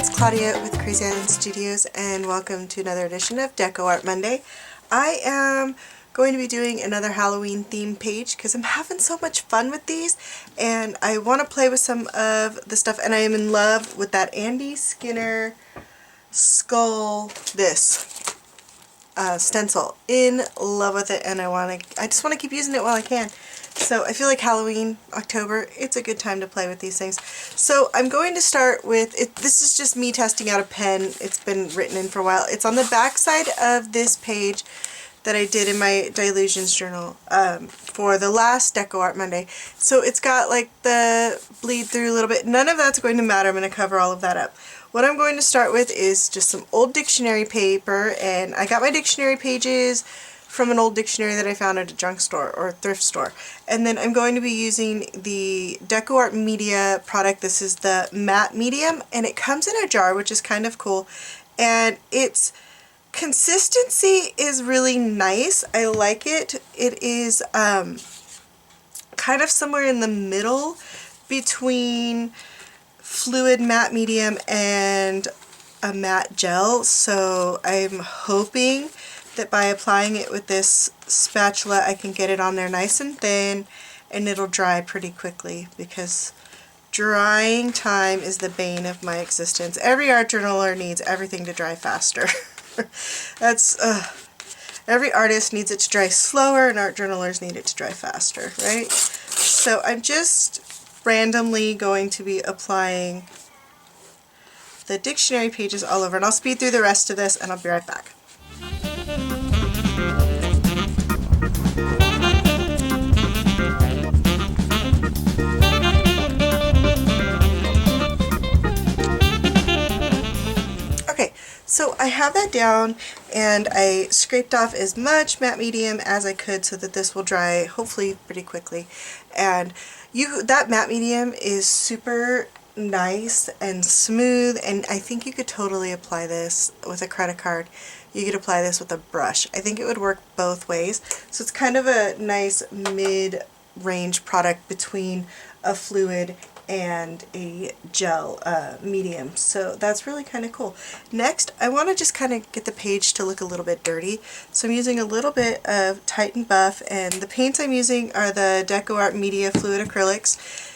it's Claudia with Crazy Island Studios, and welcome to another edition of DecoArt Monday. I am going to be doing another Halloween themed page because I'm having so much fun with these, and I want to play with some of the stuff, and I am in love with that Andy Skinner skull, stencil. In love with it, and I just want to keep using it while I can. So I feel like Halloween, October, it's a good time to play with these things. So I'm going to start with, this is just me testing out a pen. It's been written in for a while. It's on the back side of this page that I did in my Dilutions journal for the last DecoArt Monday. So it's got like the bleed through a little bit. None of that's going to matter. I'm going to cover all of that up. What I'm going to start with is just some old dictionary paper, and I got my dictionary pages from an old dictionary that I found at a junk store or thrift store. And then I'm going to be using the DecoArt Media product. This is the matte medium, and it comes in a jar, which is kind of cool. And its consistency is really nice. I like it. It is kind of somewhere in the middle between fluid matte medium and a matte gel. So I'm hoping that by applying it with this spatula I can get it on there nice and thin, and it'll dry pretty quickly, because drying time is the bane of my existence. Every art journaler needs everything to dry faster. That's every artist needs it to dry slower, and art journalers need it to dry faster, right? So I'm just randomly going to be applying the dictionary pages all over, and I'll speed through the rest of this and I'll be right back. So I have that down, and I scraped off as much matte medium as I could so that this will dry hopefully pretty quickly. And that matte medium is super nice and smooth, and I think you could totally apply this with a credit card. You could apply this with a brush. I think it would work both ways. So it's kind of a nice mid-range product between a fluid and a gel medium. So that's really kind of cool. Next, I want to just kind of get the page to look a little bit dirty. So I'm using a little bit of Titan Buff, and the paints I'm using are the DecoArt Media Fluid Acrylics.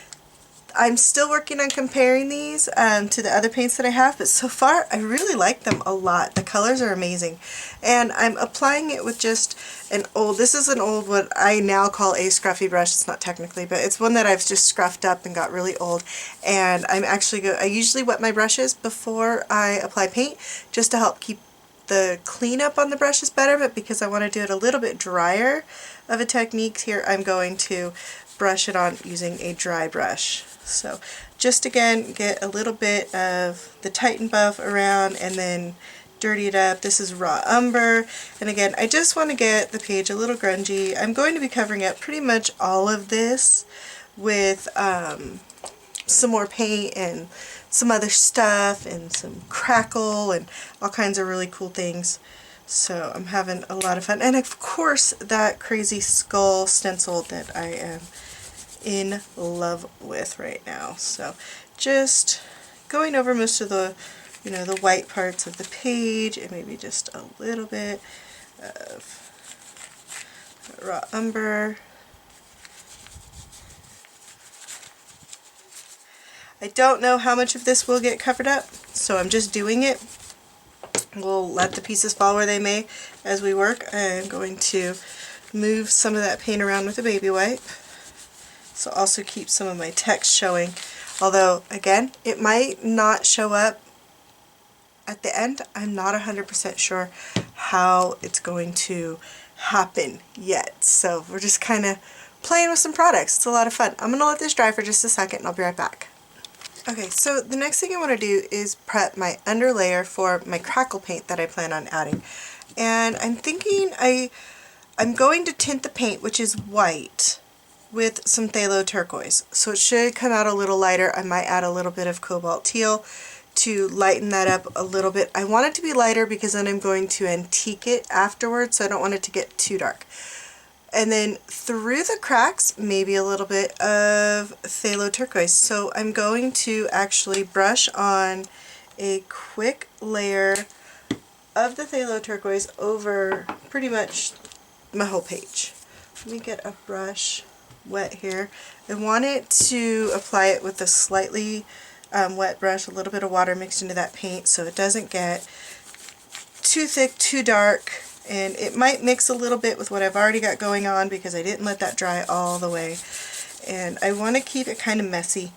I'm still working on comparing these to the other paints that I have, but so far I really like them a lot. The colors are amazing. And I'm applying it with just this is an old, what I now call a scruffy brush. It's not technically, but it's one that I've just scruffed up and got really old. And I'm actually I usually wet my brushes before I apply paint, just to help keep the cleanup on the brushes better, but because I want to do it a little bit drier of a technique here, I'm going to brush it on using a dry brush. So just again, get a little bit of the Titan Buff around and then dirty it up. This is raw umber, and again, I just want to get the page a little grungy. I'm going to be covering up pretty much all of this with some more paint and some other stuff and some crackle and all kinds of really cool things. So I'm having a lot of fun, and of course that crazy skull stencil that I am in love with right now. So just going over most of the the white parts of the page, and maybe just a little bit of raw umber. I don't know how much of this will get covered up, so I'm just doing it. We'll let the pieces fall where they may as we work. I'm going to move some of that paint around with a baby wipe. So also keep some of my text showing, although again, it might not show up at the end. I'm not 100% sure how it's going to happen yet. So we're just kind of playing with some products. It's a lot of fun. I'm going to let this dry for just a second and I'll be right back. Okay, so the next thing I want to do is prep my underlayer for my crackle paint that I plan on adding. And I'm thinking I'm going to tint the paint, which is white, with some phthalo turquoise. So it should come out a little lighter. I might add a little bit of cobalt teal to lighten that up a little bit. I want it to be lighter because then I'm going to antique it afterwards, so I don't want it to get too dark. And then through the cracks, maybe a little bit of phthalo turquoise. So I'm going to actually brush on a quick layer of the phthalo turquoise over pretty much my whole page. Let me get a brush wet here. I want it to apply it with a slightly wet brush, a little bit of water mixed into that paint so it doesn't get too thick, too dark, and it might mix a little bit with what I've already got going on because I didn't let that dry all the way. And I want to keep it kind of messy,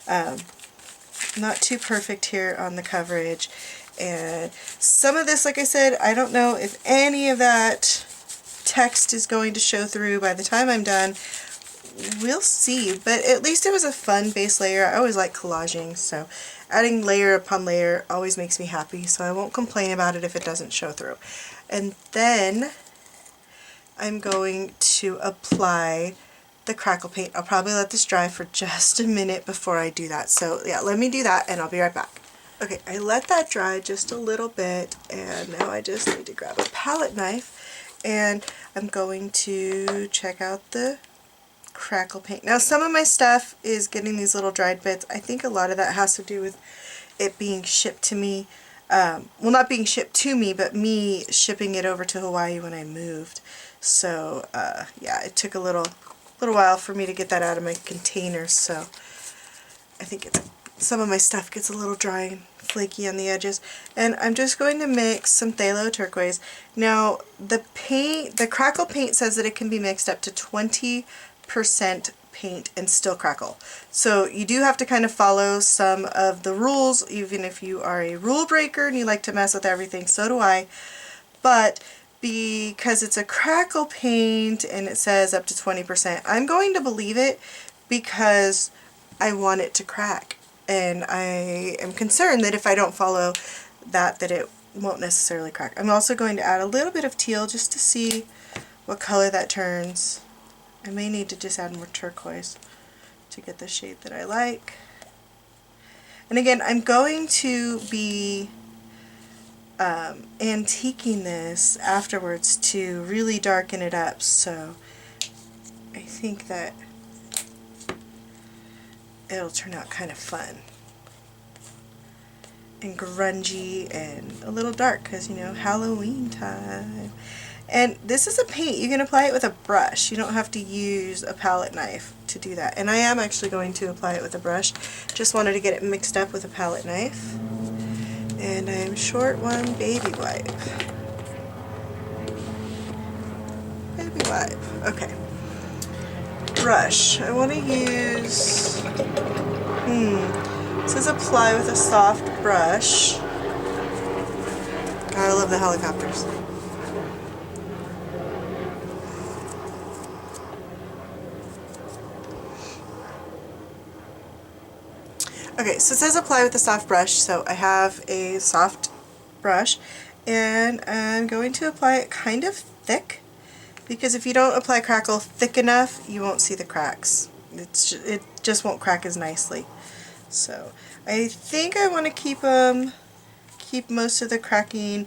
not too perfect here on the coverage. And some of this, like I said, I don't know if any of that text is going to show through by the time I'm done. We'll see, but at least it was a fun base layer. I always like collaging, so adding layer upon layer always makes me happy, so I won't complain about it if it doesn't show through. And then I'm going to apply the crackle paint. I'll probably let this dry for just a minute before I do that. So yeah, let me do that and I'll be right back. Okay, I let that dry just a little bit, and now I just need to grab a palette knife and I'm going to check out the crackle paint. Now some of my stuff is getting these little dried bits. I think a lot of that has to do with it being shipped to me. Well, not being shipped to me, but me shipping it over to Hawaii when I moved. So yeah, it took a little while for me to get that out of my container, so I think some of my stuff gets a little dry and flaky on the edges. And I'm just going to mix some phthalo turquoise. Now the crackle paint says that it can be mixed up to 20% paint and still crackle. So you do have to kind of follow some of the rules, even if you are a rule breaker and you like to mess with everything. So do I. But because it's a crackle paint and it says up to 20%, I'm going to believe it because I want it to crack. And I am concerned that if I don't follow that it won't necessarily crack. I'm also going to add a little bit of teal just to see what color that turns. I may need to just add more turquoise to get the shade that I like. And again, I'm going to be antiquing this afterwards to really darken it up, so I think that it'll turn out kind of fun and grungy and a little dark because, you know, Halloween time. And this is a paint. You can apply it with a brush. You don't have to use a palette knife to do that. And I am actually going to apply it with a brush. Just wanted to get it mixed up with a palette knife. And I'm short one baby wipe. Baby wipe. Okay. Brush. I want to use... It says apply with a soft brush. I love the helicopters. Okay, so it says apply with a soft brush, so I have a soft brush, and I'm going to apply it kind of thick, because if you don't apply crackle thick enough, you won't see the cracks. It just won't crack as nicely. So I think I want to keep most of the cracking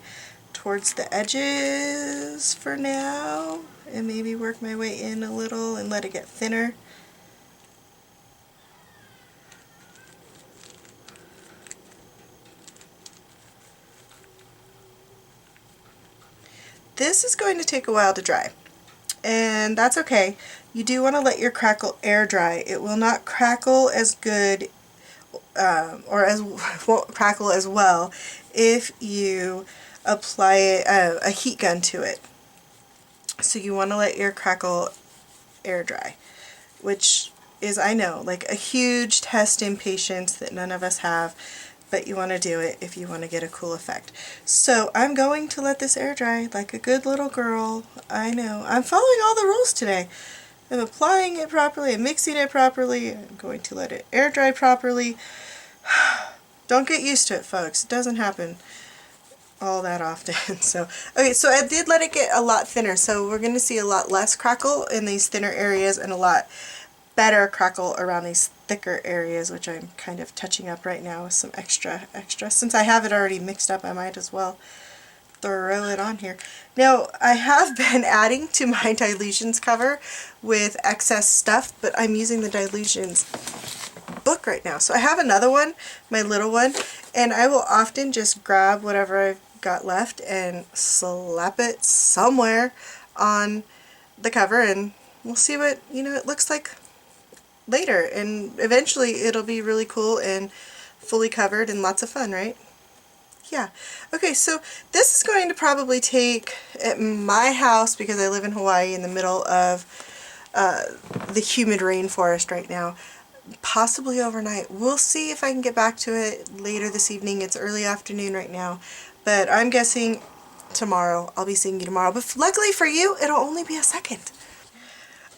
towards the edges for now, and maybe work my way in a little and let it get thinner. This is going to take a while to dry, and that's okay. You do want to let your crackle air dry. It will not crackle as good won't crackle as well if you apply a heat gun to it. So you want to let your crackle air dry, which is, I know, like a huge test in patience that none of us have, but you want to do it if you want to get a cool effect. So I'm going to let this air dry like a good little girl. I know. I'm following all the rules today. I'm applying it properly, I'm mixing it properly, I'm going to let it air dry properly. Don't get used to it, folks. It doesn't happen all that often. So, okay, so I did let it get a lot thinner, so we're going to see a lot less crackle in these thinner areas and a lot better crackle around these thicker areas, which I'm kind of touching up right now with some extra. Since I have it already mixed up, I might as well throw it on here. Now, I have been adding to my dilutions cover with excess stuff, but I'm using the dilutions book right now. So I have another one, my little one, and I will often just grab whatever I've got left and slap it somewhere on the cover, and we'll see what, you know, it looks like later. And eventually it'll be really cool and fully covered and lots of fun, right? Yeah. Okay, so this is going to probably take, at my house, because I live in Hawaii in the middle of the humid rainforest right now, possibly overnight. We'll see if I can get back to it later this evening. It's early afternoon right now, but I'm guessing tomorrow. I'll be seeing you tomorrow, but luckily for you, it'll only be a second.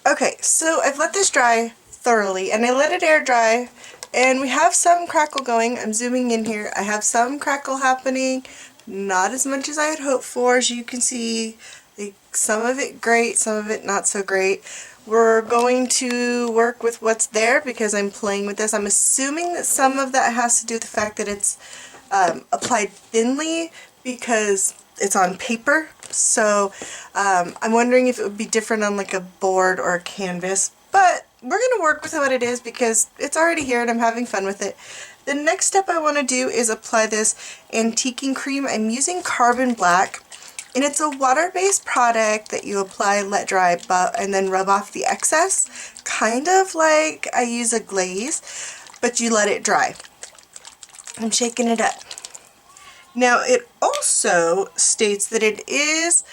Okay, so I've let this dry thoroughly, and I let it air dry, and we have some crackle going. I'm zooming in here. I have some crackle happening, not as much as I had hoped for, as you can see. Like, some of it great, some of it not so great. We're going to work with what's there because I'm playing with this. I'm assuming that some of that has to do with the fact that it's applied thinly because it's on paper. So I'm wondering if it would be different on like a board or a canvas, but we're going to work with what it is because it's already here and I'm having fun with it. The next step I want to do is apply this antiquing cream. I'm using Carbon Black, and it's a water-based product that you apply, let dry, and then rub off the excess, kind of like I use a glaze, but you let it dry. I'm shaking it up. Now it also states that it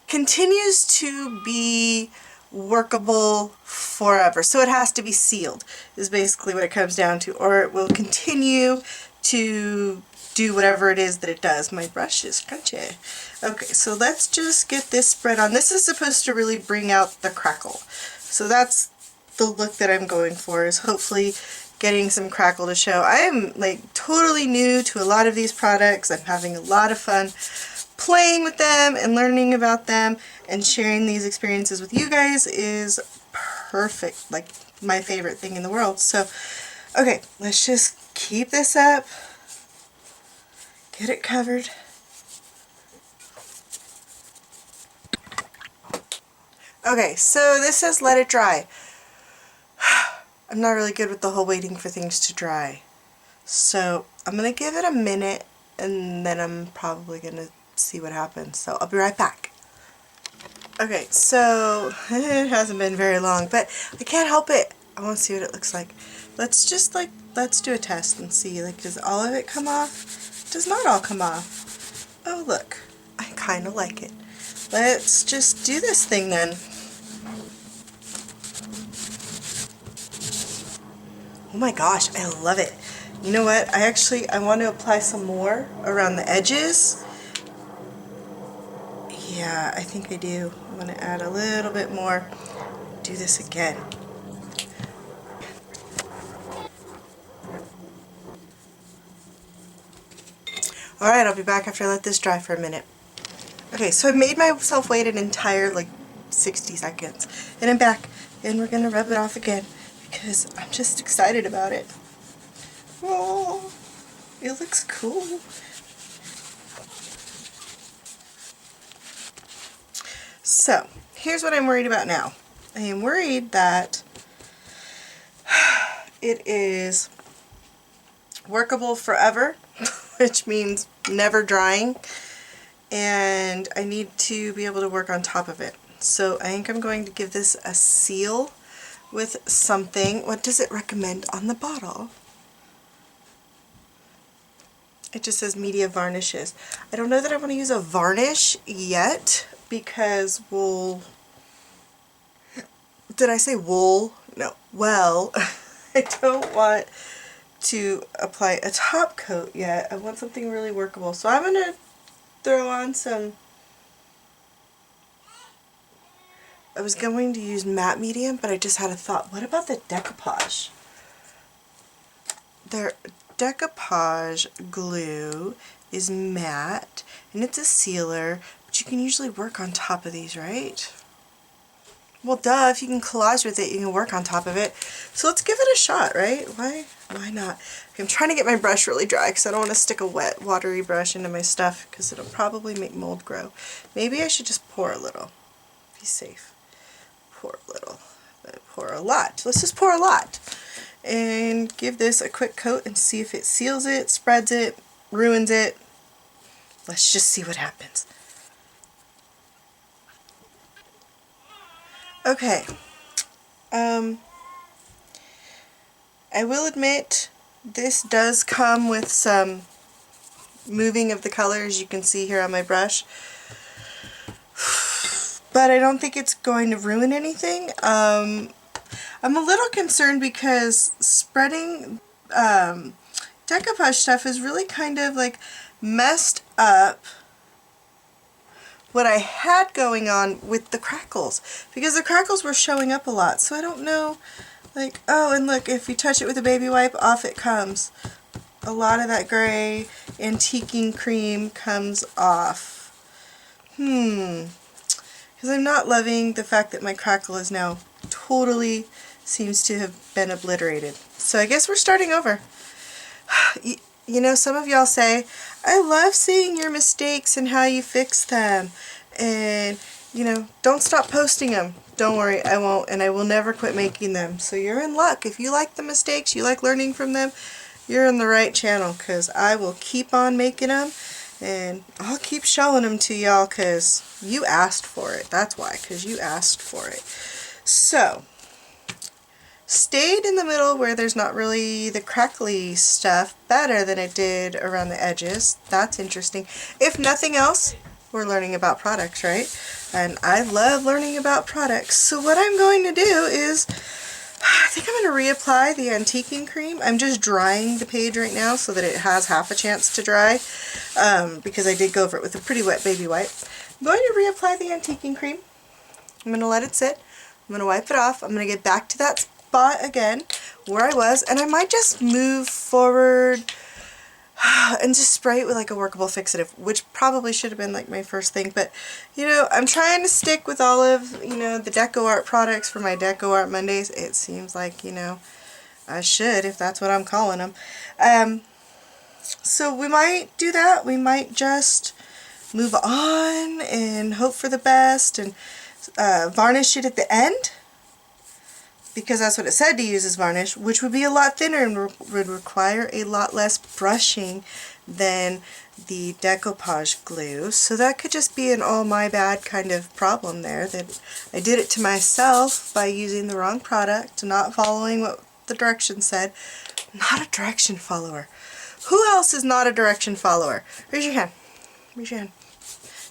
continues to be workable forever. So it has to be sealed, is basically what it comes down to, or it will continue to do whatever it is that it does. My brush is crunchy. Okay, so let's just get this spread on. This is supposed to really bring out the crackle. So that's the look that I'm going for, is hopefully getting some crackle to show. I am like totally new to a lot of these products. I'm having a lot of fun playing with them and learning about them, and sharing these experiences with you guys is perfect, like my favorite thing in the world. So okay, let's just keep this up, get it covered. Okay, so this says let it dry. I'm not really good with the whole waiting for things to dry, so I'm gonna give it a minute and then I'm probably gonna see what happens. So I'll be right back. Okay, so it hasn't been very long, but I can't help it. I want to see what it looks like. Let's do a test and see, like, does all of it come off? Does not all come off. Oh look, I kind of like it. Let's just do this thing then. Oh my gosh, I love it. You know what, I want to apply some more around the edges. Yeah, I think I do. I'm going to add a little bit more. Do this again. Alright, I'll be back after I let this dry for a minute. Okay, so I made myself wait an entire like 60 seconds. And I'm back. And we're going to rub it off again because I'm just excited about it. Oh, it looks cool. So, here's what I'm worried about now. I am worried that it is workable forever, which means never drying, and I need to be able to work on top of it. So I think I'm going to give this a seal with something. What does it recommend on the bottle? It just says media varnishes. I don't know that I want to use a varnish yet because wool... Did I say wool? No. Well, I don't want to apply a top coat yet. I want something really workable. So I'm going to throw on some... I was going to use matte medium, but I just had a thought. What about the decoupage? Their decoupage glue is matte, and it's a sealer, but you can usually work on top of these, right? Well, duh, if you can collage with it, you can work on top of it. So let's give it a shot, right? Why not? I'm trying to get my brush really dry because I don't want to stick a wet, watery brush into my stuff because it'll probably make mold grow. Maybe I should just pour a little. Be safe. Pour a little. Pour a lot. Let's just pour a lot. And and give this a quick coat and see if it seals it, spreads it, ruins it. Let's just see what happens. Okay. I will admit this does come with some moving of the colors you can see here on my brush. But I don't think it's going to ruin anything. I'm a little concerned because spreading decoupage stuff is really kind of like messed up what I had going on with the crackles, because the crackles were showing up a lot. So I don't know, like, oh, and look, if you touch it with a baby wipe, off it comes. A lot of that gray antiquing cream comes off. Because I'm not loving the fact that my crackle is now totally seems to have been obliterated. So I guess we're starting over. You know, some of y'all say, I love seeing your mistakes and how you fix them. And, you know, don't stop posting them. Don't worry, I won't, and I will never quit making them. So you're in luck. If you like the mistakes, you like learning from them, you're in the right channel, because I will keep on making them, and I'll keep showing them to y'all because you asked for it. That's why, because you asked for it. So, stayed in the middle where there's not really the crackly stuff better than it did around the edges. That's interesting. If nothing else, we're learning about products, right? And I love learning about products. So what I'm going to do is, I think I'm going to reapply the antiquing cream. I'm just drying the page right now so that it has half a chance to dry, because I did go over it with a pretty wet baby wipe. I'm going to reapply the antiquing cream. I'm going to let it sit. I'm going to wipe it off. I'm going to get back to that spot again where I was, and I might just move forward and just spray it with like a workable fixative, which probably should have been like my first thing, but you know, I'm trying to stick with all of, you know, the DecoArt products for my DecoArt Mondays. It seems like, you know, I should, if that's what I'm calling them. So we might do that. We might just move on and hope for the best and varnish it at the end, because that's what it said to use as varnish, which would be a lot thinner and would require a lot less brushing than the decoupage glue. So that could just be an all my bad kind of problem there, that I did it to myself by using the wrong product, not following what the directions said. Not a direction follower. Who else is not a direction follower? Raise your hand. Raise your hand.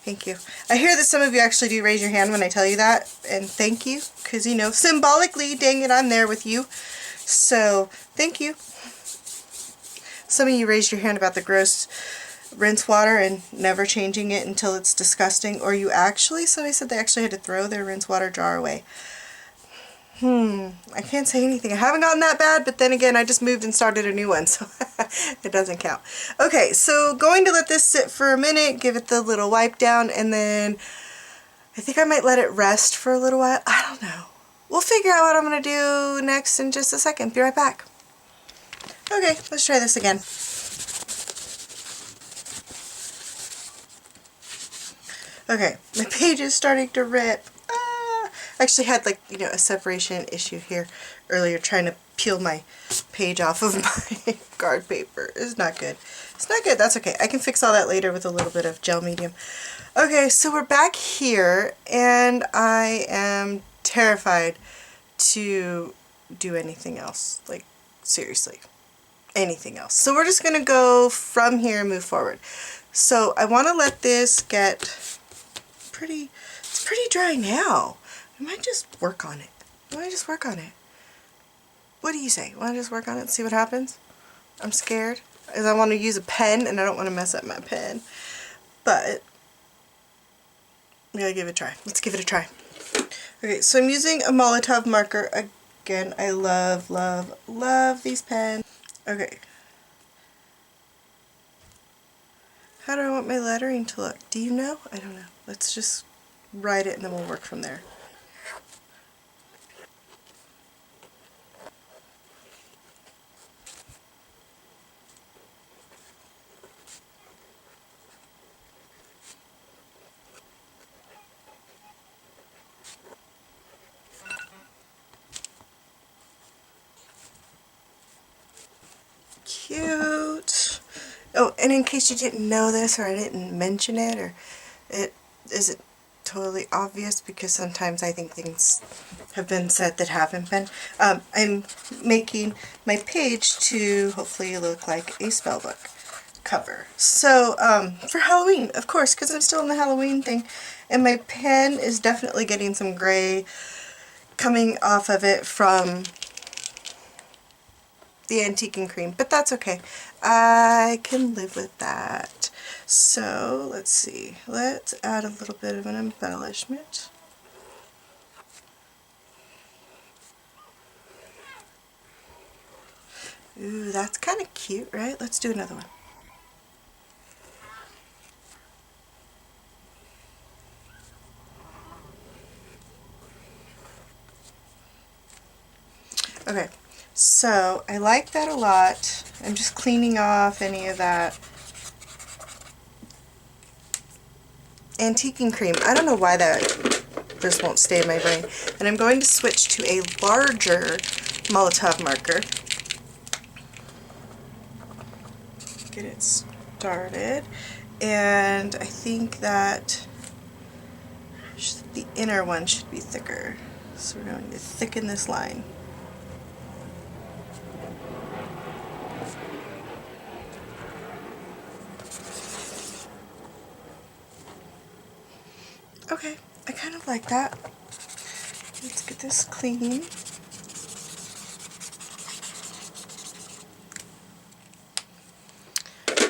Thank you. I hear that some of you actually do raise your hand when I tell you that, and thank you, because, you know, symbolically, dang it, I'm there with you. So, thank you. Some of you raised your hand about the gross rinse water and never changing it until it's disgusting, or you actually, somebody said they actually had to throw their rinse water jar away. I can't say anything. I haven't gotten that bad, but then again, I just moved and started a new one, so it doesn't count. Okay, so going to let this sit for a minute, give it the little wipe down, and then I think I might let it rest for a little while. I don't know. We'll figure out what I'm going to do next in just a second. Be right back. Okay, let's try this again. Okay, my page is starting to rip. I actually had, like, you know, a separation issue here earlier trying to peel my page off of my card paper. It's not good. It's not good. That's okay. I can fix all that later with a little bit of gel medium. Okay, so we're back here, and I am terrified to do anything else. Like, seriously. Anything else. So we're just going to go from here and move forward. So I want to let this get it's pretty dry now. I might just work on it. I might just work on it. What do you say? Want to just work on it and see what happens? I'm scared, because I want to use a pen and I don't want to mess up my pen. But we gotta give it a try. Let's give it a try. Okay, so I'm using a Molotov marker again. I love, love, love these pens. Okay. How do I want my lettering to look? Do you know? I don't know. Let's just write it and then we'll work from there. cute. Oh, and in case you didn't know this or I didn't mention it, or it isn't totally obvious because sometimes I think things have been said that haven't been, I'm making my page to hopefully look like a spellbook cover. So for Halloween, of course, because I'm still in the Halloween thing, and my pen is definitely getting some gray coming off of it from the antique and cream, but that's okay. I can live with that. So let's see, let's add a little bit of an embellishment. Ooh, that's kind of cute, right? Let's do another one. Okay, so I like that a lot. I'm just cleaning off any of that antique and cream. I don't know why that just won't stay in my brain. And I'm going to switch to a larger Molotov marker. Get it started. And I think that the inner one should be thicker. So we're going to thicken this line. Okay, I kind of like that. Let's get this clean.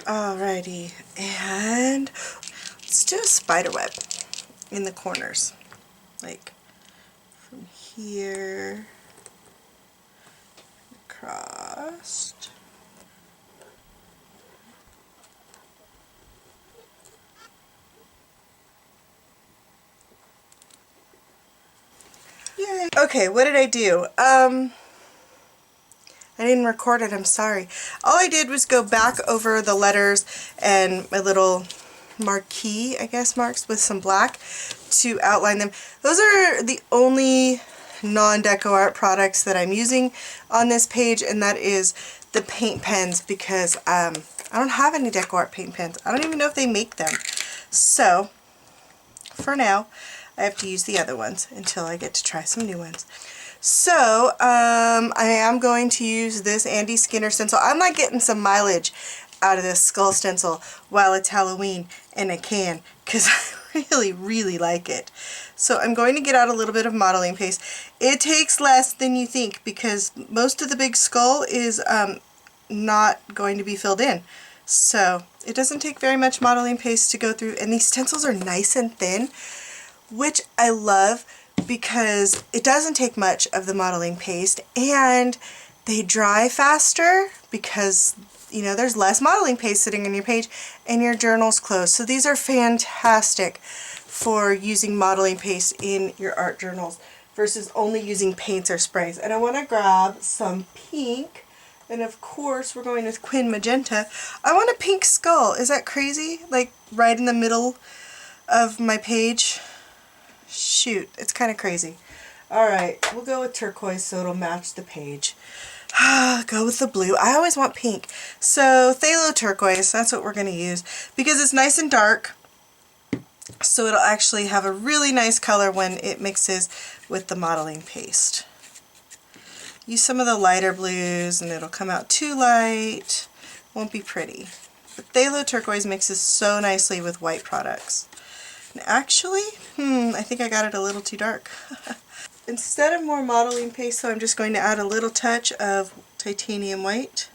Alrighty, and let's do a spider web in the corners, like from here across. Yay! Okay, what did I do? I didn't record it, I'm sorry. All I did was go back over the letters and my little marquee, I guess, marks with some black to outline them. Those are the only non-DecoArt products that I'm using on this page, and that is the paint pens, because I don't have any DecoArt paint pens. I don't even know if they make them. So, for now, I have to use the other ones until I get to try some new ones. So, I am going to use this Andy Skinner stencil. I'm like getting some mileage out of this skull stencil while it's Halloween, and I can, because I really, really like it. So I'm going to get out a little bit of modeling paste. It takes less than you think, because most of the big skull is not going to be filled in. So it doesn't take very much modeling paste to go through, and these stencils are nice and thin, which I love, because it doesn't take much of the modeling paste, and they dry faster because, you know, there's less modeling paste sitting on your page and your journal's closed. So these are fantastic for using modeling paste in your art journals versus only using paints or sprays. And I want to grab some pink, and of course we're going with Quin Magenta. I want a pink skull. Is that crazy? Like right in the middle of my page? Shoot, it's kind of crazy. Alright, we'll go with turquoise so it'll match the page. Go with the blue. I always want pink. So phthalo turquoise, that's what we're going to use, because it's nice and dark, so it'll actually have a really nice color when it mixes with the modeling paste. Use some of the lighter blues and it'll come out too light. Won't be pretty. But phthalo turquoise mixes so nicely with white products. And actually, I think I got it a little too dark. Instead of more modeling paste, so I'm just going to add a little touch of titanium white.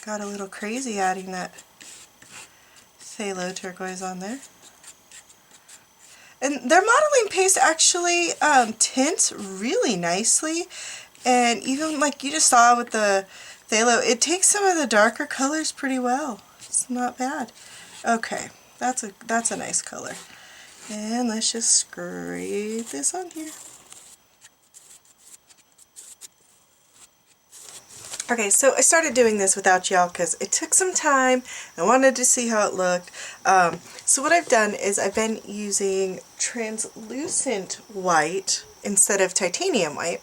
Got a little crazy adding that phthalo turquoise on there. And their modeling paste actually tints really nicely, and even like you just saw with the phthalo, it takes some of the darker colors pretty well. It's not bad. Okay, that's a nice color. And let's just scrape this on here. Okay, so I started doing this without y'all because it took some time. I wanted to see how it looked. So what I've done is I've been using translucent white instead of titanium white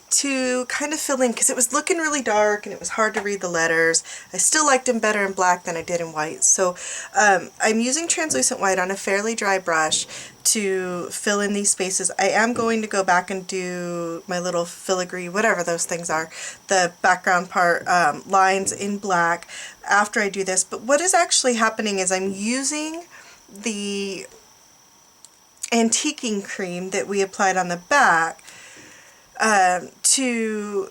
to kind of fill in because it was looking really dark and it was hard to read the letters. I still liked them better in black than I did in white. So I'm using translucent white on a fairly dry brush to fill in these spaces. I am going to go back and do my little filigree, whatever those things are, the background part lines in black after I do this. But what is actually happening is I'm using the antiquing cream that we applied on the back to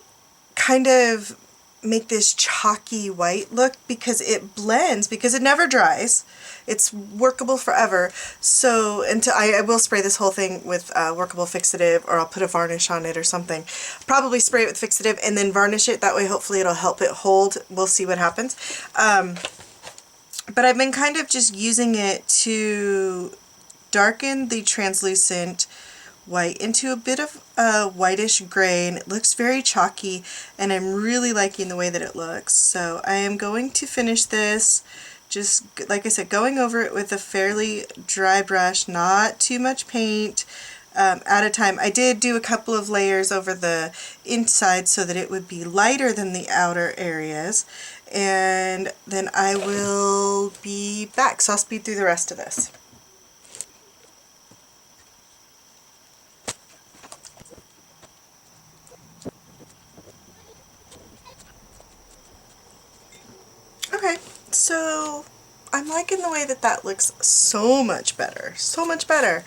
kind of make this chalky white look because it blends, because it never dries. It's workable forever. So I will spray this whole thing with workable fixative, or I'll put a varnish on it or something. Probably spray it with fixative and then varnish it. That way hopefully it'll help it hold. We'll see what happens. But I've been kind of just using it to darken the translucent white into a bit of a whitish gray, and it looks very chalky, and I'm really liking the way that it looks. So I am going to finish this, just like I said, going over it with a fairly dry brush, not too much paint at a time. I did do a couple of layers over the inside so that it would be lighter than the outer areas, and then I will be back, so I'll speed through the rest of this. Okay, so I'm liking the way that that looks so much better, so much better.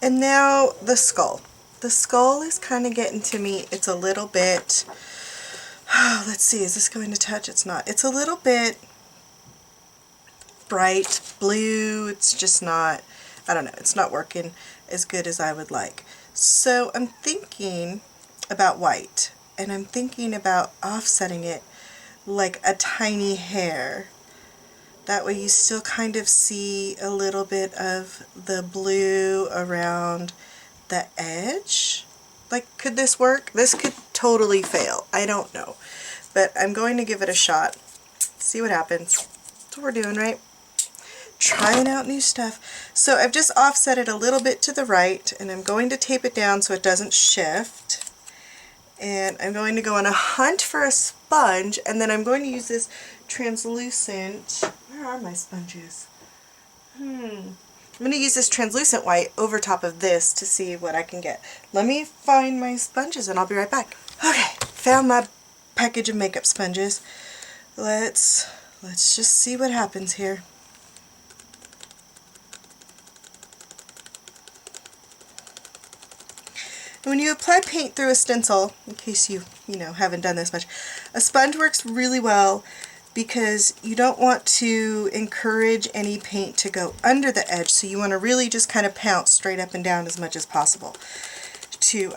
And now the skull. The skull is kind of getting to me. It's a little bit, let's see, is this going to touch? It's not. It's a little bit bright blue. It's just not, I don't know, it's not working as good as I would like. So I'm thinking about white, and I'm thinking about offsetting it like a tiny hair. That way you still kind of see a little bit of the blue around the edge. Like, could this work? This could totally fail. I don't know. But I'm going to give it a shot. See what happens. That's what we're doing, right? Trying out new stuff. So I've just offset it a little bit to the right, and I'm going to tape it down so it doesn't shift. And I'm going to go on a hunt for a sponge, and then I'm going to use this translucent, where are my sponges? I'm going to use this translucent white over top of this to see what I can get. Let me find my sponges and I'll be right back. Okay, found my package of makeup sponges. Let's just see what happens here. When you apply paint through a stencil, in case you haven't done this much, a sponge works really well because you don't want to encourage any paint to go under the edge, so you want to really just kind of pounce straight up and down as much as possible to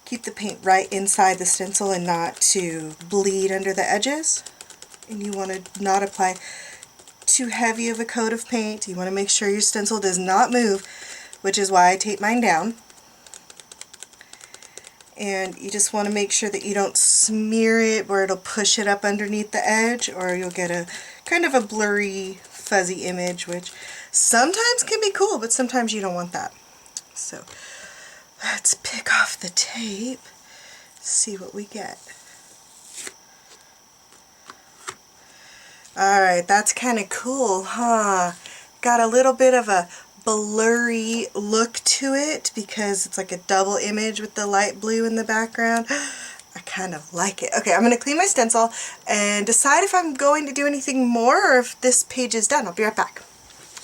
keep the paint right inside the stencil and not to bleed under the edges. And you want to not apply too heavy of a coat of paint. You want to make sure your stencil does not move, which is why I tape mine down. And you just want to make sure that you don't smear it where it'll push it up underneath the edge, or you'll get a kind of a blurry, fuzzy image, which sometimes can be cool, but sometimes you don't want that. So let's pick off the tape, see what we get. Alright, that's kind of cool, huh? Got a little bit of a blurry look to it because it's like a double image with the light blue in the background. I kind of like it. Okay, I'm going to clean my stencil and decide if I'm going to do anything more or if this page is done. I'll be right back.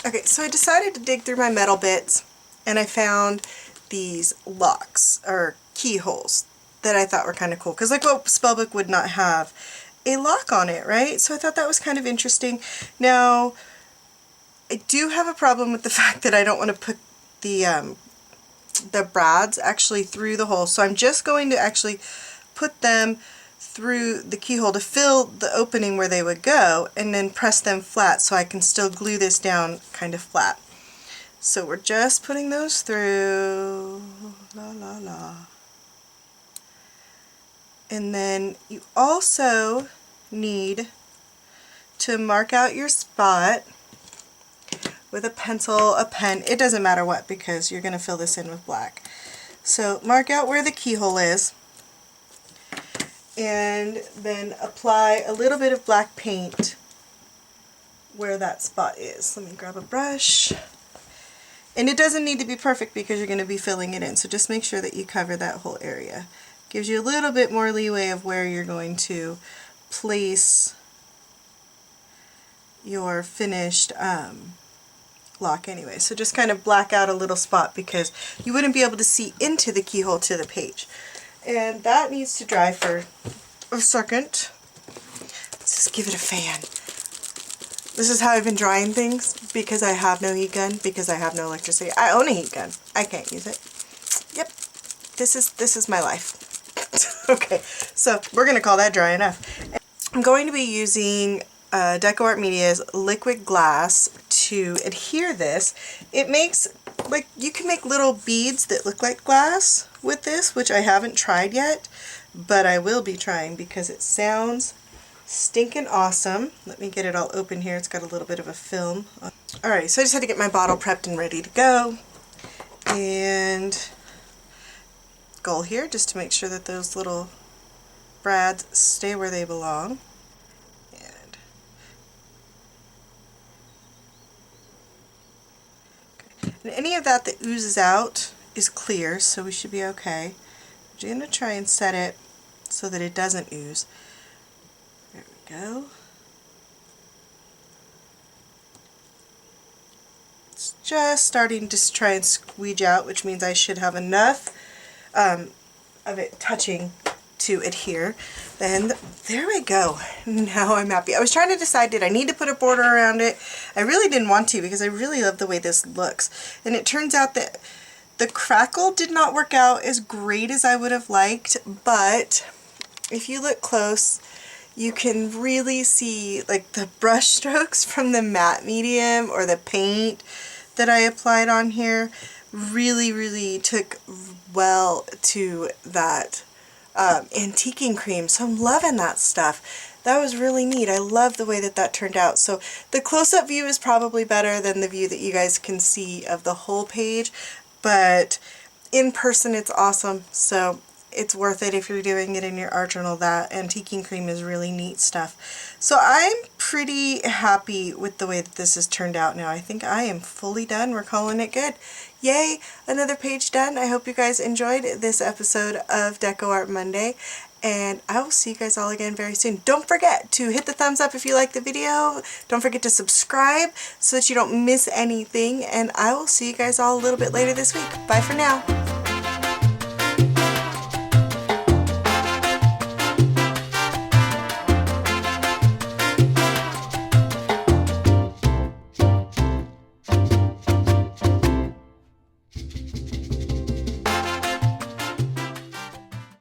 Okay, so I decided to dig through my metal bits, and I found these locks or keyholes that I thought were kind of cool, because like what Spellbook would not have a lock on it, right? So I thought that was kind of interesting. Now, I do have a problem with the fact that I don't want to put the brads actually through the hole, so I'm just going to actually put them through the keyhole to fill the opening where they would go, and then press them flat so I can still glue this down kind of flat. So we're just putting those through, la la la. And then you also need to mark out your spot with a pencil, a pen, it doesn't matter what, because you're going to fill this in with black. So mark out where the keyhole is, and then apply a little bit of black paint where that spot is. Let me grab a brush. And it doesn't need to be perfect because you're going to be filling it in, so just make sure that you cover that whole area. Gives you a little bit more leeway of where you're going to place your finished lock anyway. So just kind of black out a little spot because you wouldn't be able to see into the keyhole to the page. And that needs to dry for a second. Let's just give it a fan. This is how I've been drying things because I have no heat gun, because I have no electricity. I own a heat gun. I can't use it. Yep. This is my life. Okay, so we're going to call that dry enough. I'm going to be using DecoArt Media's liquid glass to adhere this. It makes, like, you can make little beads that look like glass with this, which I haven't tried yet, but I will be trying because it sounds stinking awesome. Let me get it all open here. It's got a little bit of a film. Alright, so I just had to get my bottle prepped and ready to go. And goal here, just to make sure that those little brads stay where they belong. And any of that oozes out is clear, so we should be okay. I'm just going to try and set it so that it doesn't ooze. There we go. It's just starting to try and squeege out, which means I should have enough of it touching to adhere. Then there we go. Now I'm happy. I was trying to decide, did I need to put a border around it? I really didn't want to because I really love the way this looks. And it turns out that the crackle did not work out as great as I would have liked, but if you look close, you can really see like the brush strokes from the matte medium or the paint that I applied on here really took well to that antiquing cream. So I'm loving that stuff. That was really neat. I love the way that that turned out. So the close-up view is probably better than the view that you guys can see of the whole page, but in person it's awesome. So it's worth it if you're doing it in your art journal. That antiquing cream is really neat stuff. So I'm pretty happy with the way that this has turned out now. I think I am fully done. We're calling it good. Yay, another page done. I hope you guys enjoyed this episode of DecoArt Monday, and I will see you guys all again very soon. Don't forget to hit the thumbs up if you like the video. Don't forget to subscribe so that you don't miss anything, and I will see you guys all a little bit later this week. Bye for now.